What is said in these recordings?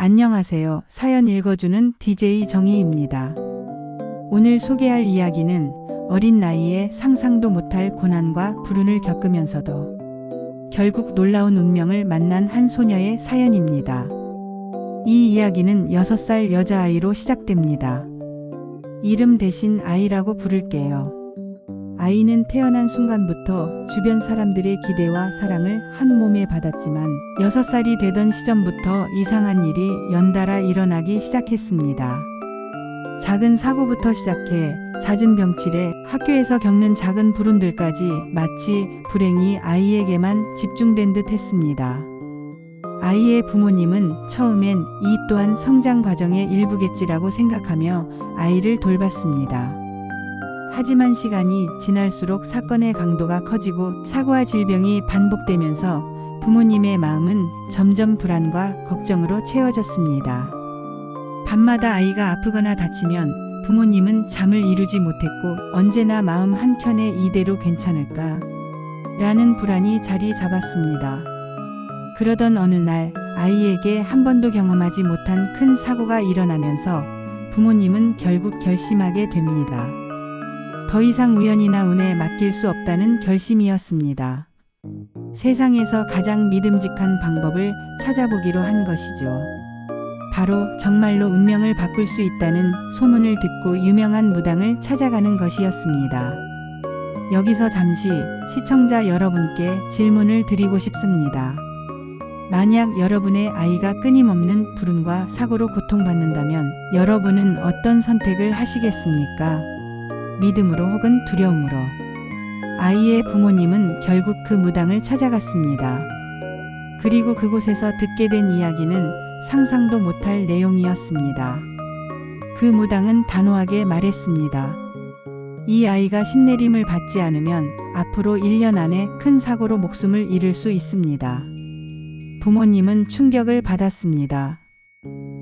안녕하세요. 사연 읽어주는 DJ 정희입니다. 오늘 소개할 이야기는 어린 나이에 상상도 못할 고난과 불운을 겪으면서도 결국 놀라운 운명을 만난 한 소녀의 사연입니다. 이 이야기는 6살 여자아이로 시작됩니다. 이름 대신 아이라고 부를게요. 아이는 태어난 순간부터 주변 사람들의 기대와 사랑을 한 몸에 받았지만 6살이 되던 시점부터 이상한 일이 연달아 일어나기 시작했습니다. 작은 사고부터 시작해 잦은 병치레, 학교에서 겪는 작은 불운들까지 마치 불행이 아이에게만 집중된 듯 했습니다. 아이의 부모님은 처음엔 이 또한 성장 과정의 일부겠지라고 생각하며 아이를 돌봤습니다. 하지만 시간이 지날수록 사건의 강도가 커지고 사고와 질병이 반복되면서 부모님의 마음은 점점 불안과 걱정으로 채워졌습니다. 밤마다 아이가 아프거나 다치면 부모님은 잠을 이루지 못했고 언제나 마음 한켠에 이대로 괜찮을까? 라는 불안이 자리 잡았습니다. 그러던 어느 날 아이에게 한 번도 경험하지 못한 큰 사고가 일어나면서 부모님은 결국 결심하게 됩니다. 더 이상 우연이나 운에 맡길 수 없다는 결심이었습니다. 세상에서 가장 믿음직한 방법을 찾아보기로 한 것이죠. 바로 정말로 운명을 바꿀 수 있다는 소문을 듣고 유명한 무당을 찾아가는 것이었습니다. 여기서 잠시 시청자 여러분께 질문을 드리고 싶습니다. 만약 여러분의 아이가 끊임없는 불운과 사고로 고통받는다면 여러분은 어떤 선택을 하시겠습니까? 믿음으로 혹은 두려움으로. 아이의 부모님은 결국 그 무당을 찾아갔습니다. 그리고 그곳에서 듣게 된 이야기는 상상도 못할 내용이었습니다. 그 무당은 단호하게 말했습니다. 이 아이가 신내림을 받지 않으면 앞으로 1년 안에 큰 사고로 목숨을 잃을 수 있습니다. 부모님은 충격을 받았습니다.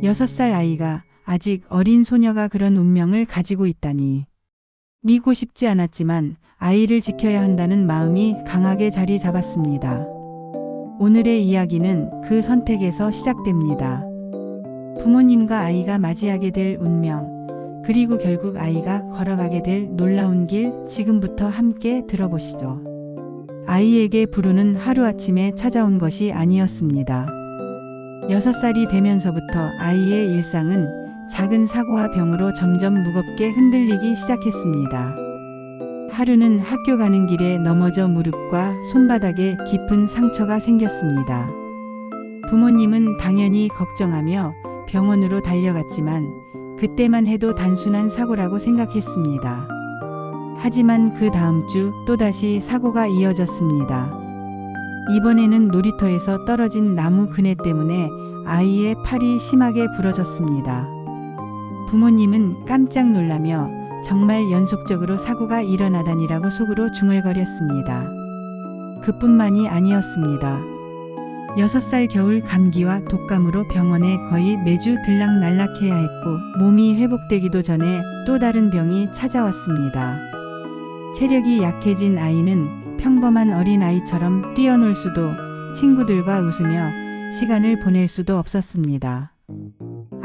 6살 아이가, 아직 어린 소녀가 그런 운명을 가지고 있다니. 믿고 싶지 않았지만 아이를 지켜야 한다는 마음이 강하게 자리 잡았습니다. 오늘의 이야기는 그 선택에서 시작됩니다. 부모님과 아이가 맞이하게 될 운명, 그리고 결국 아이가 걸어가게 될 놀라운 길, 지금부터 함께 들어보시죠. 아이에게 불운은 하루아침에 찾아온 것이 아니었습니다. 6살이 되면서부터 아이의 일상은 작은 사고와 병으로 점점 무겁게 흔들리기 시작했습니다. 하루는 학교 가는 길에 넘어져 무릎과 손바닥에 깊은 상처가 생겼습니다. 부모님은 당연히 걱정하며 병원으로 달려갔지만 그때만 해도 단순한 사고라고 생각했습니다. 하지만 그 다음 주 또다시 사고가 이어졌습니다. 이번에는 놀이터에서 떨어진 나무 그네 때문에 아이의 팔이 심하게 부러졌습니다. 부모님은 깜짝 놀라며 정말 연속적으로 사고가 일어나다니라고 속으로 중얼거렸습니다. 그뿐만이 아니었습니다. 6살 겨울 감기와 독감으로 병원에 거의 매주 들락날락해야 했고 몸이 회복되기도 전에 또 다른 병이 찾아왔습니다. 체력이 약해진 아이는 평범한 어린아이처럼 뛰어놀 수도 친구들과 웃으며 시간을 보낼 수도 없었습니다.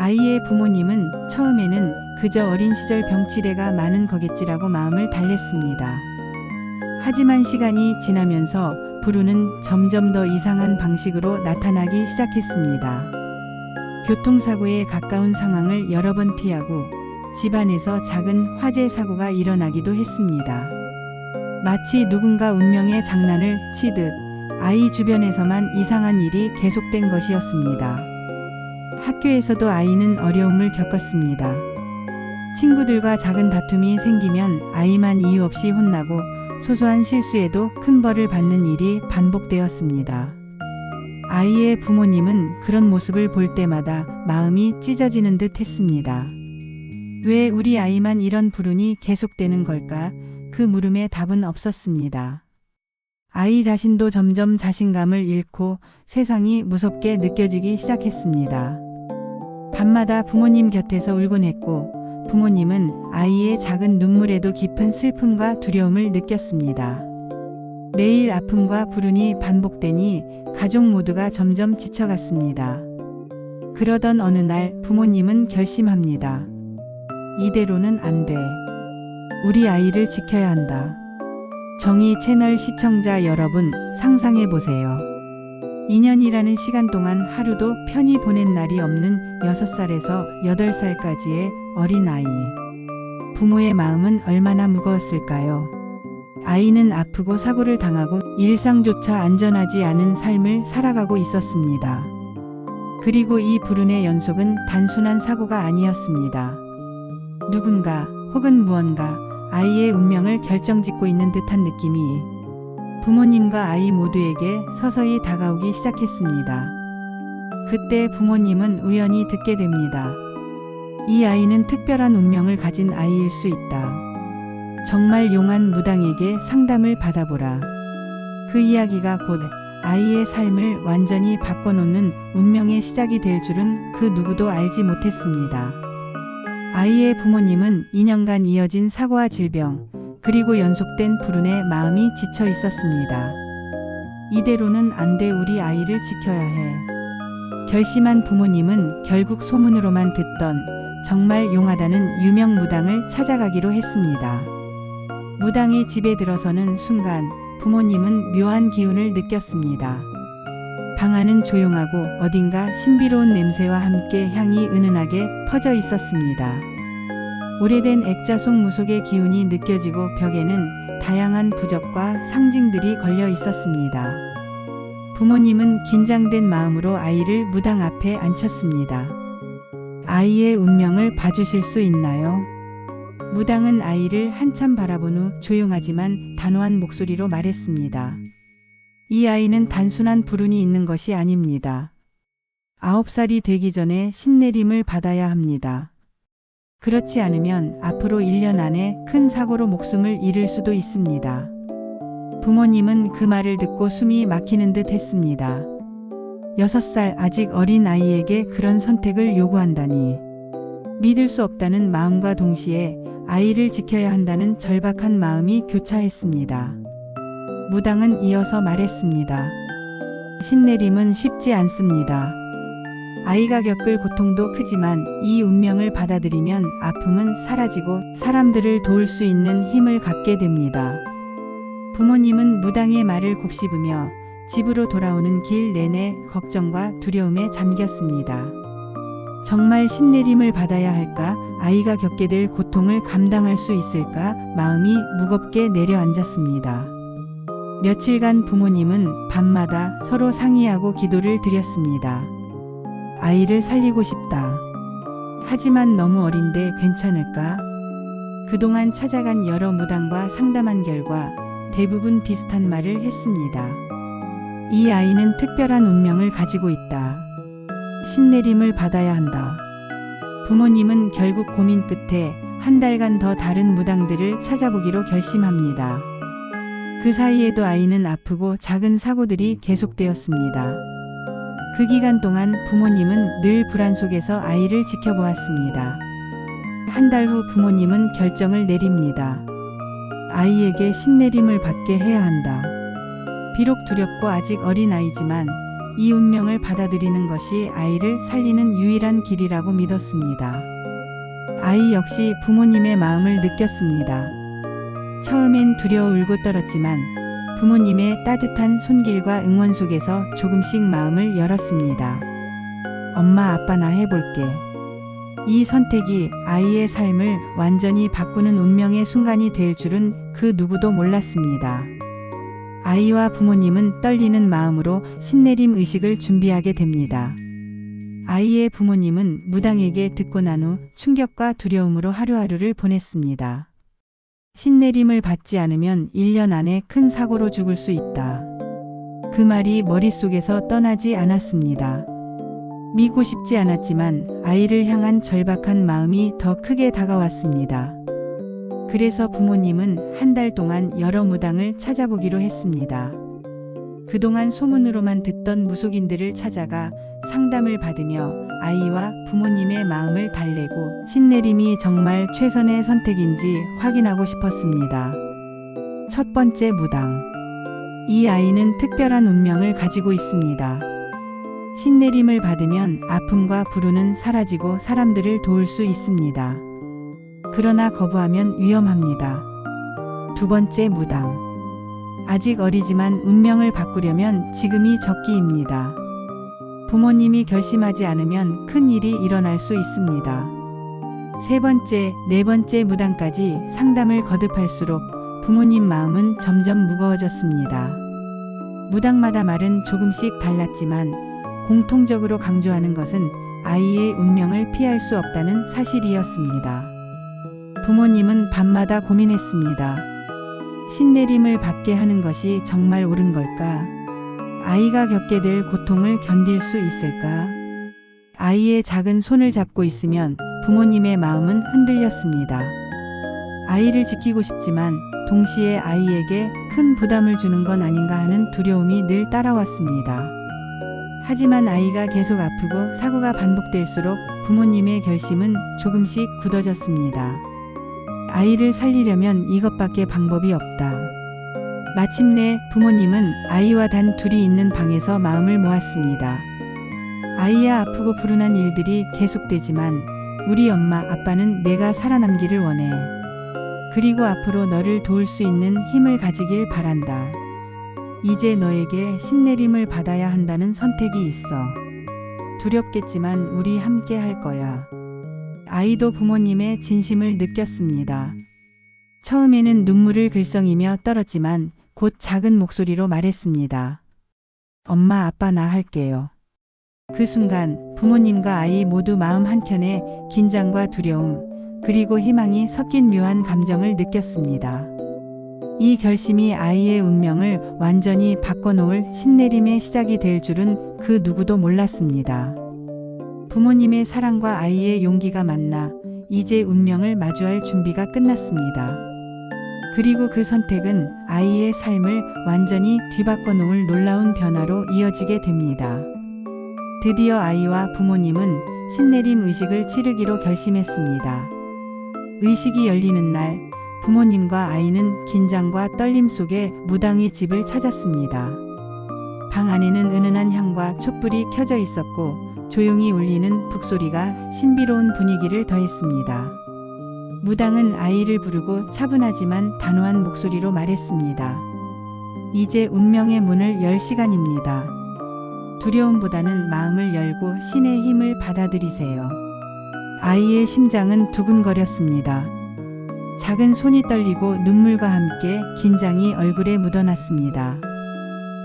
아이의 부모님은 처음에는 그저 어린 시절 병치레가 많은 거겠지라고 마음을 달랬습니다. 하지만 시간이 지나면서 불운은 점점 더 이상한 방식으로 나타나기 시작했습니다. 교통사고에 가까운 상황을 여러 번 피하고 집안에서 작은 화재 사고가 일어나기도 했습니다. 마치 누군가 운명의 장난을 치듯 아이 주변에서만 이상한 일이 계속된 것이었습니다. 학교에서도 아이는 어려움을 겪었습니다. 친구들과 작은 다툼이 생기면 아이만 이유 없이 혼나고 소소한 실수에도 큰 벌을 받는 일이 반복되었습니다. 아이의 부모님은 그런 모습을 볼 때마다 마음이 찢어지는 듯 했습니다. 왜 우리 아이만 이런 불운이 계속되는 걸까? 그 물음에 답은 없었습니다. 아이 자신도 점점 자신감을 잃고 세상이 무섭게 느껴지기 시작했습니다. 밤마다 부모님 곁에서 울곤 했고 부모님은 아이의 작은 눈물에도 깊은 슬픔과 두려움을 느꼈습니다. 매일 아픔과 불운이 반복되니 가족 모두가 점점 지쳐갔습니다. 그러던 어느 날 부모님은 결심합니다. 이대로는 안 돼. 우리 아이를 지켜야 한다. 정의 채널 시청자 여러분, 상상해 보세요. 2년이라는 시간 동안 하루도 편히 보낸 날이 없는 6살에서 8살까지의 어린 아이. 부모의 마음은 얼마나 무거웠을까요? 아이는 아프고 사고를 당하고 일상조차 안전하지 않은 삶을 살아가고 있었습니다. 그리고 이 불운의 연속은 단순한 사고가 아니었습니다. 누군가 혹은 무언가 아이의 운명을 결정짓고 있는 듯한 느낌이 부모님과 아이 모두에게 서서히 다가오기 시작했습니다. 그때 부모님은 우연히 듣게 됩니다. 이 아이는 특별한 운명을 가진 아이일 수 있다. 정말 용한 무당에게 상담을 받아보라. 그 이야기가 곧 아이의 삶을 완전히 바꿔놓는 운명의 시작이 될 줄은 그 누구도 알지 못했습니다. 아이의 부모님은 2년간 이어진 사고와 질병, 그리고 연속된 불운에 마음이 지쳐 있었습니다. 이대로는 안 돼, 우리 아이를 지켜야 해. 결심한 부모님은 결국 소문으로만 듣던 정말 용하다는 유명 무당을 찾아가기로 했습니다. 무당이 집에 들어서는 순간 부모님은 묘한 기운을 느꼈습니다. 방 안은 조용하고 어딘가 신비로운 냄새와 함께 향이 은은하게 퍼져 있었습니다. 오래된 액자속 무속의 기운이 느껴지고 벽에는 다양한 부적과 상징들이 걸려 있었습니다. 부모님은 긴장된 마음으로 아이를 무당 앞에 앉혔습니다. 아이의 운명을 봐주실 수 있나요? 무당은 아이를 한참 바라본 후 조용하지만 단호한 목소리로 말했습니다. 이 아이는 단순한 불운이 있는 것이 아닙니다. 9살이 되기 전에 신내림을 받아야 합니다. 그렇지 않으면 앞으로 1년 안에 큰 사고로 목숨을 잃을 수도 있습니다. 부모님은 그 말을 듣고 숨이 막히는 듯 했습니다. 6살 아직 어린 아이에게 그런 선택을 요구한다니. 믿을 수 없다는 마음과 동시에 아이를 지켜야 한다는 절박한 마음이 교차했습니다. 무당은 이어서 말했습니다. 신내림은 쉽지 않습니다. 아이가 겪을 고통도 크지만 이 운명을 받아들이면 아픔은 사라지고 사람들을 도울 수 있는 힘을 갖게 됩니다. 부모님은 무당의 말을 곱씹으며 집으로 돌아오는 길 내내 걱정과 두려움에 잠겼습니다. 정말 신내림을 받아야 할까? 아이가 겪게 될 고통을 감당할 수 있을까? 마음이 무겁게 내려앉았습니다. 며칠간 부모님은 밤마다 서로 상의하고 기도를 드렸습니다. 아이를 살리고 싶다. 하지만 너무 어린데 괜찮을까? 그동안 찾아간 여러 무당과 상담한 결과 대부분 비슷한 말을 했습니다. 이 아이는 특별한 운명을 가지고 있다. 신내림을 받아야 한다. 부모님은 결국 고민 끝에 한 달간 더 다른 무당들을 찾아보기로 결심합니다. 그 사이에도 아이는 아프고 작은 사고들이 계속되었습니다. 그 기간 동안 부모님은 늘 불안 속에서 아이를 지켜보았습니다. 한 달 후 부모님은 결정을 내립니다. 아이에게 신내림을 받게 해야 한다. 비록 두렵고 아직 어린 아이지만 이 운명을 받아들이는 것이 아이를 살리는 유일한 길이라고 믿었습니다. 아이 역시 부모님의 마음을 느꼈습니다. 처음엔 두려워 울고 떨었지만 부모님의 따뜻한 손길과 응원 속에서 조금씩 마음을 열었습니다. 엄마, 아빠, 나 해볼게. 이 선택이 아이의 삶을 완전히 바꾸는 운명의 순간이 될 줄은 그 누구도 몰랐습니다. 아이와 부모님은 떨리는 마음으로 신내림 의식을 준비하게 됩니다. 아이의 부모님은 무당에게 듣고 난 후 충격과 두려움으로 하루하루를 보냈습니다. 신내림을 받지 않으면 1년 안에 큰 사고로 죽을 수 있다. 그 말이 머릿속에서 떠나지 않았습니다. 믿고 싶지 않았지만 아이를 향한 절박한 마음이 더 크게 다가왔습니다. 그래서 부모님은 한 달 동안 여러 무당을 찾아보기로 했습니다. 그동안 소문으로만 듣던 무속인들을 찾아가 상담을 받으며 아이와 부모님의 마음을 달래고 신내림이 정말 최선의 선택인지 확인하고 싶었습니다. 첫 번째 무당. 이 아이는 특별한 운명을 가지고 있습니다. 신내림을 받으면 아픔과 불운은 사라지고 사람들을 도울 수 있습니다. 그러나 거부하면 위험합니다. 두 번째, 무당. 아직 어리지만 운명을 바꾸려면 지금이 적기입니다. 부모님이 결심하지 않으면 큰 일이 일어날 수 있습니다. 세 번째, 네 번째 무당까지 상담을 거듭할수록 부모님 마음은 점점 무거워졌습니다. 무당마다 말은 조금씩 달랐지만 공통적으로 강조하는 것은 아이의 운명을 피할 수 없다는 사실이었습니다. 부모님은 밤마다 고민했습니다. 신내림을 받게 하는 것이 정말 옳은 걸까? 아이가 겪게 될 고통을 견딜 수 있을까? 아이의 작은 손을 잡고 있으면 부모님의 마음은 흔들렸습니다. 아이를 지키고 싶지만 동시에 아이에게 큰 부담을 주는 건 아닌가 하는 두려움이 늘 따라왔습니다. 하지만 아이가 계속 아프고 사고가 반복될수록 부모님의 결심은 조금씩 굳어졌습니다. 아이를 살리려면 이것밖에 방법이 없다. 마침내 부모님은 아이와 단 둘이 있는 방에서 마음을 모았습니다. 아이야, 아프고 불운한 일들이 계속되지만 우리 엄마, 아빠는 내가 살아남기를 원해. 그리고 앞으로 너를 도울 수 있는 힘을 가지길 바란다. 이제 너에게 신내림을 받아야 한다는 선택이 있어. 두렵겠지만 우리 함께 할 거야. 아이도 부모님의 진심을 느꼈습니다. 처음에는 눈물을 글썽이며 떨었지만 곧 작은 목소리로 말했습니다. 엄마, 아빠, 나 할게요. 그 순간 부모님과 아이 모두 마음 한켠에 긴장과 두려움, 그리고 희망이 섞인 묘한 감정을 느꼈습니다. 이 결심이 아이의 운명을 완전히 바꿔놓을 신내림의 시작이 될 줄은 그 누구도 몰랐습니다. 부모님의 사랑과 아이의 용기가 만나 이제 운명을 마주할 준비가 끝났습니다. 그리고 그 선택은 아이의 삶을 완전히 뒤바꿔 놓을 놀라운 변화로 이어지게 됩니다. 드디어 아이와 부모님은 신내림 의식을 치르기로 결심했습니다. 의식이 열리는 날, 부모님과 아이는 긴장과 떨림 속에 무당의 집을 찾았습니다. 방 안에는 은은한 향과 촛불이 켜져 있었고 조용히 울리는 북소리가 신비로운 분위기를 더했습니다. 무당은 아이를 부르고 차분하지만 단호한 목소리로 말했습니다. 이제 운명의 문을 열 시간입니다. 두려움보다는 마음을 열고 신의 힘을 받아들이세요. 아이의 심장은 두근거렸습니다. 작은 손이 떨리고 눈물과 함께 긴장이 얼굴에 묻어났습니다.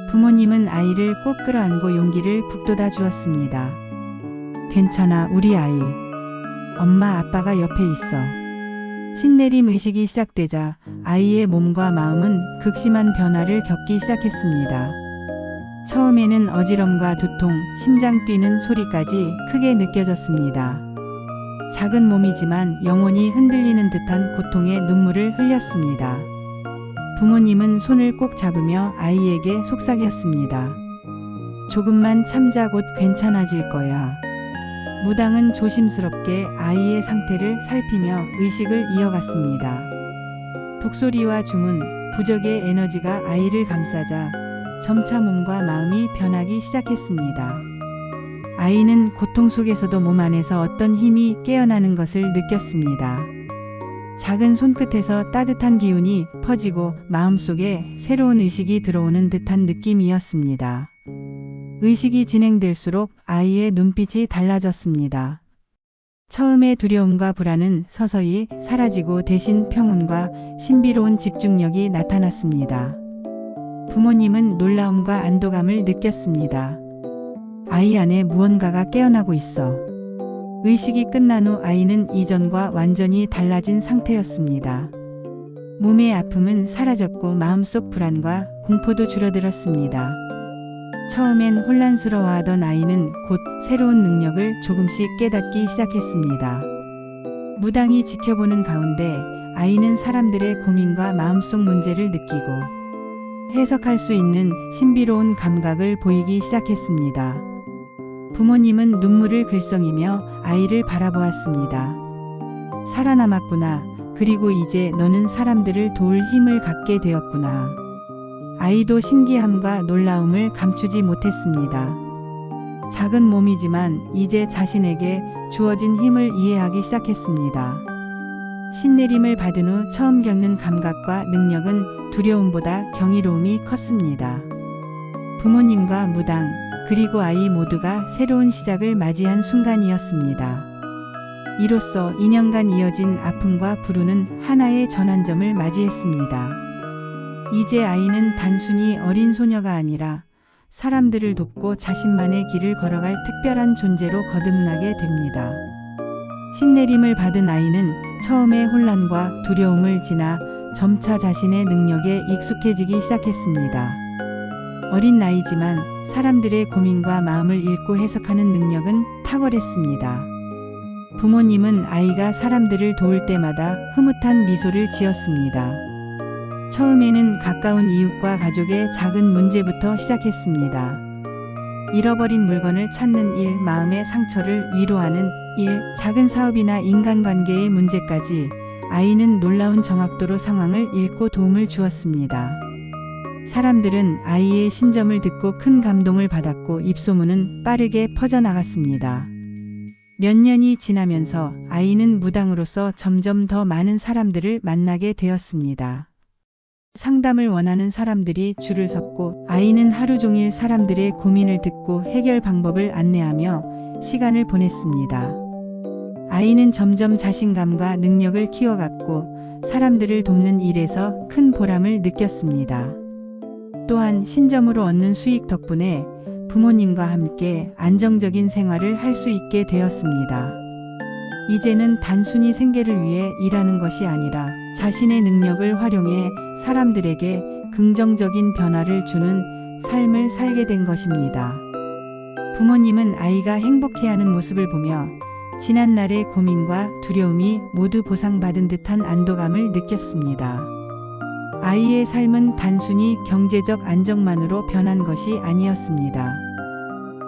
부모님은 아이를 꼭 끌어안고 용기를 북돋아 주었습니다. 괜찮아, 우리 아이. 엄마, 아빠가 옆에 있어. 신내림 의식이 시작되자 아이의 몸과 마음은 극심한 변화를 겪기 시작했습니다. 처음에는 어지럼과 두통, 심장 뛰는 소리까지 크게 느껴졌습니다. 작은 몸이지만 영혼이 흔들리는 듯한 고통에 눈물을 흘렸습니다. 부모님은 손을 꼭 잡으며 아이에게 속삭였습니다. 조금만 참자, 곧 괜찮아질 거야. 무당은 조심스럽게 아이의 상태를 살피며 의식을 이어갔습니다. 북소리와 주문, 부적의 에너지가 아이를 감싸자 점차 몸과 마음이 변하기 시작했습니다. 아이는 고통 속에서도 몸 안에서 어떤 힘이 깨어나는 것을 느꼈습니다. 작은 손끝에서 따뜻한 기운이 퍼지고 마음속에 새로운 의식이 들어오는 듯한 느낌이었습니다. 의식이 진행될수록 아이의 눈빛이 달라졌습니다. 처음의 두려움과 불안은 서서히 사라지고 대신 평온과 신비로운 집중력이 나타났습니다. 부모님은 놀라움과 안도감을 느꼈습니다. 아이 안에 무언가가 깨어나고 있어. 의식이 끝난 후 아이는 이전과 완전히 달라진 상태였습니다. 몸의 아픔은 사라졌고 마음속 불안과 공포도 줄어들었습니다. 처음엔 혼란스러워하던 아이는 곧 새로운 능력을 조금씩 깨닫기 시작했습니다. 무당이 지켜보는 가운데 아이는 사람들의 고민과 마음속 문제를 느끼고 해석할 수 있는 신비로운 감각을 보이기 시작했습니다. 부모님은 눈물을 글썽이며 아이를 바라보았습니다. 살아남았구나. 그리고 이제 너는 사람들을 도울 힘을 갖게 되었구나. 아이도 신기함과 놀라움을 감추지 못했습니다. 작은 몸이지만 이제 자신에게 주어진 힘을 이해하기 시작했습니다. 신내림을 받은 후 처음 겪는 감각과 능력은 두려움보다 경이로움이 컸습니다. 부모님과 무당, 그리고 아이 모두가 새로운 시작을 맞이한 순간이었습니다. 이로써 2년간 이어진 아픔과 불운은 하나의 전환점을 맞이했습니다. 이제 아이는 단순히 어린 소녀가 아니라 사람들을 돕고 자신만의 길을 걸어갈 특별한 존재로 거듭나게 됩니다. 신내림을 받은 아이는 처음에 혼란과 두려움을 지나 점차 자신의 능력에 익숙해지기 시작했습니다. 어린 나이지만 사람들의 고민과 마음을 읽고 해석하는 능력은 탁월했습니다. 부모님은 아이가 사람들을 도울 때마다 흐뭇한 미소를 지었습니다. 처음에는 가까운 이웃과 가족의 작은 문제부터 시작했습니다. 잃어버린 물건을 찾는 일, 마음의 상처를 위로하는 일, 작은 사업이나 인간관계의 문제까지 아이는 놀라운 정확도로 상황을 읽고 도움을 주었습니다. 사람들은 아이의 신점을 듣고 큰 감동을 받았고 입소문은 빠르게 퍼져나갔습니다. 몇 년이 지나면서 아이는 무당으로서 점점 더 많은 사람들을 만나게 되었습니다. 상담을 원하는 사람들이 줄을 섰고 아이는 하루 종일 사람들의 고민을 듣고 해결 방법을 안내하며 시간을 보냈습니다. 아이는 점점 자신감과 능력을 키워갔고 사람들을 돕는 일에서 큰 보람을 느꼈습니다. 또한 신점으로 얻는 수익 덕분에 부모님과 함께 안정적인 생활을 할 수 있게 되었습니다. 이제는 단순히 생계를 위해 일하는 것이 아니라 자신의 능력을 활용해 사람들에게 긍정적인 변화를 주는 삶을 살게 된 것입니다. 부모님은 아이가 행복해하는 모습을 보며 지난날의 고민과 두려움이 모두 보상받은 듯한 안도감을 느꼈습니다. 아이의 삶은 단순히 경제적 안정만으로 변한 것이 아니었습니다.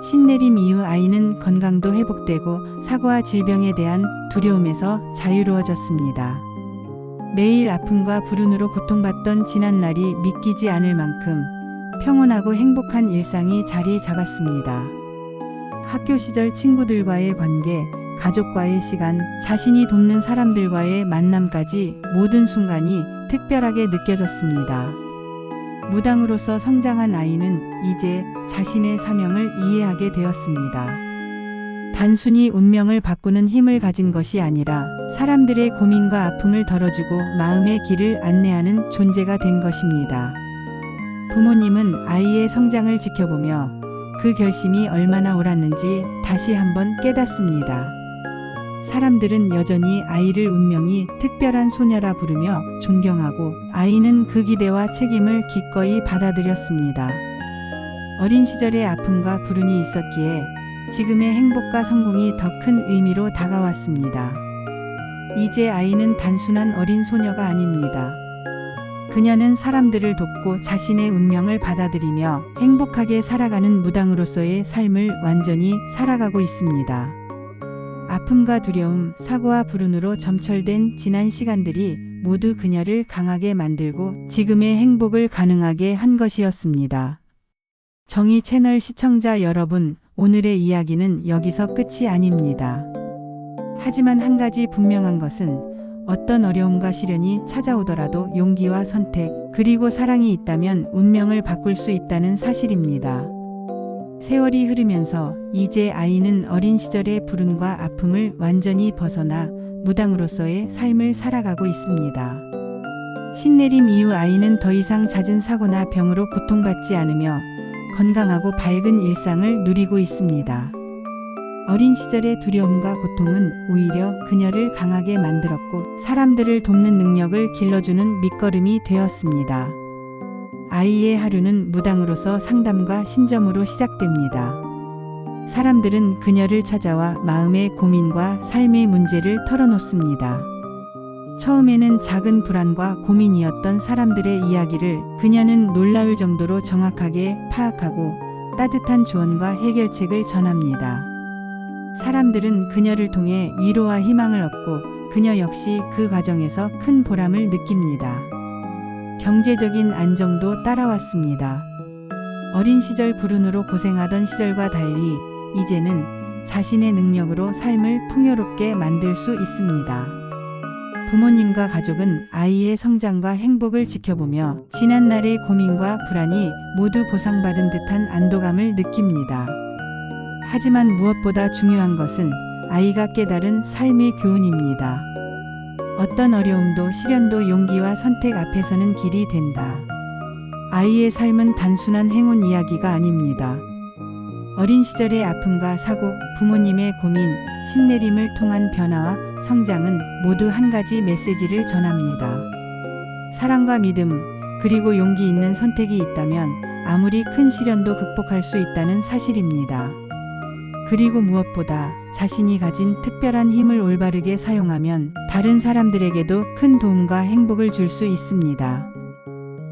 신내림 이후 아이는 건강도 회복되고 사고와 질병에 대한 두려움에서 자유로워졌습니다. 매일 아픔과 불운으로 고통받던 지난날이 믿기지 않을 만큼 평온하고 행복한 일상이 자리 잡았습니다. 학교 시절 친구들과의 관계, 가족과의 시간, 자신이 돕는 사람들과의 만남까지 모든 순간이 특별하게 느껴졌습니다. 무당으로서 성장한 아이는 이제 자신의 사명을 이해하게 되었습니다. 단순히 운명을 바꾸는 힘을 가진 것이 아니라 사람들의 고민과 아픔을 덜어주고 마음의 길을 안내하는 존재가 된 것입니다. 부모님은 아이의 성장을 지켜보며 그 결심이 얼마나 옳았는지 다시 한번 깨닫습니다. 사람들은 여전히 아이를 운명이 특별한 소녀라 부르며 존경하고 아이는 그 기대와 책임을 기꺼이 받아들였습니다. 어린 시절의 아픔과 불운이 있었기에 지금의 행복과 성공이 더 큰 의미로 다가왔습니다. 이제 아이는 단순한 어린 소녀가 아닙니다. 그녀는 사람들을 돕고 자신의 운명을 받아들이며 행복하게 살아가는 무당으로서의 삶을 완전히 살아가고 있습니다. 아픔과 두려움, 사고와 불운으로 점철된 지난 시간들이 모두 그녀를 강하게 만들고 지금의 행복을 가능하게 한 것이었습니다. 정의 채널 시청자 여러분, 오늘의 이야기는 여기서 끝이 아닙니다. 하지만 한 가지 분명한 것은 어떤 어려움과 시련이 찾아오더라도 용기와 선택, 그리고 사랑이 있다면 운명을 바꿀 수 있다는 사실입니다. 세월이 흐르면서 이제 아이는 어린 시절의 불운과 아픔을 완전히 벗어나 무당으로서의 삶을 살아가고 있습니다. 신내림 이후 아이는 더 이상 잦은 사고나 병으로 고통받지 않으며 건강하고 밝은 일상을 누리고 있습니다. 어린 시절의 두려움과 고통은 오히려 그녀를 강하게 만들었고 사람들을 돕는 능력을 길러주는 밑거름이 되었습니다. 아이의 하루는 무당으로서 상담과 신점으로 시작됩니다. 사람들은 그녀를 찾아와 마음의 고민과 삶의 문제를 털어놓습니다. 처음에는 작은 불안과 고민이었던 사람들의 이야기를 그녀는 놀라울 정도로 정확하게 파악하고 따뜻한 조언과 해결책을 전합니다. 사람들은 그녀를 통해 위로와 희망을 얻고 그녀 역시 그 과정에서 큰 보람을 느낍니다. 경제적인 안정도 따라왔습니다. 어린 시절 불운으로 고생하던 시절과 달리 이제는 자신의 능력으로 삶을 풍요롭게 만들 수 있습니다. 부모님과 가족은 아이의 성장과 행복을 지켜보며 지난날의 고민과 불안이 모두 보상받은 듯한 안도감을 느낍니다. 하지만 무엇보다 중요한 것은 아이가 깨달은 삶의 교훈입니다. 어떤 어려움도 시련도 용기와 선택 앞에서는 길이 된다. 아이의 삶은 단순한 행운 이야기가 아닙니다. 어린 시절의 아픔과 사고, 부모님의 고민, 신내림을 통한 변화와 성장은 모두 한 가지 메시지를 전합니다. 사랑과 믿음, 그리고 용기 있는 선택이 있다면 아무리 큰 시련도 극복할 수 있다는 사실입니다. 그리고 무엇보다 자신이 가진 특별한 힘을 올바르게 사용하면 다른 사람들에게도 큰 도움과 행복을 줄 수 있습니다.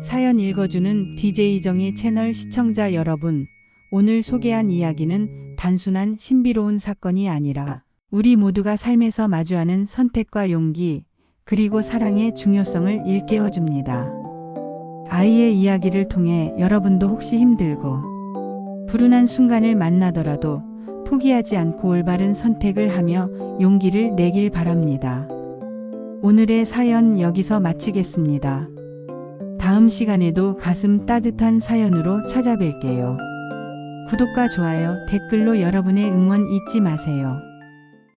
사연 읽어주는 DJ 정의 채널 시청자 여러분, 오늘 소개한 이야기는 단순한 신비로운 사건이 아니라 우리 모두가 삶에서 마주하는 선택과 용기, 그리고 사랑의 중요성을 일깨워줍니다. 아이의 이야기를 통해 여러분도 혹시 힘들고 불운한 순간을 만나더라도 포기하지 않고 올바른 선택을 하며 용기를 내길 바랍니다. 오늘의 사연 여기서 마치겠습니다. 다음 시간에도 가슴 따뜻한 사연으로 찾아뵐게요. 구독과 좋아요, 댓글로 여러분의 응원 잊지 마세요.